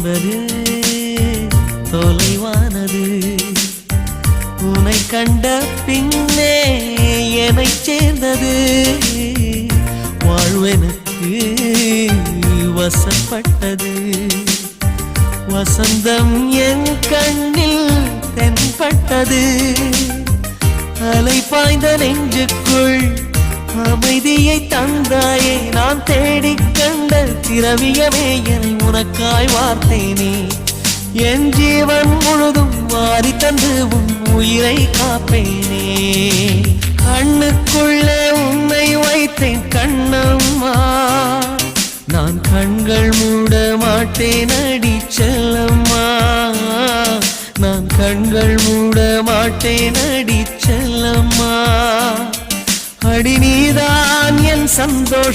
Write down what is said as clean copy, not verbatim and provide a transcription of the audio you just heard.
என்பது தொலைவானது. உன்னை கண்ட பின்னே என்னை சேர்ந்தது. வாழ்வெனக்கு வசப்பட்டது. வசந்தம் என் கண்ணில் தென்பட்டது. அலை பாய்ந்த நெஞ்சுக்குள் அமைதியை தந்தாயே. நான் தேடிக் கண்ட திரவியமே என்னை உனக்காய் வார்த்தேனே. என் ஜீவன் முழுதும் வாரி தந்து உன் உயிரை காப்பேனே. கண்ணுக்குள்ளே உன்னை வைத்தேன் கண்ணம்மா. நான் கண்கள் மூட மாட்டேன் அடி செல்லம்மா. நான் கண்கள் மூட மாட்டேன் அடி செல்லம்மா. அடி நீதான் என் சந்தோஷம்.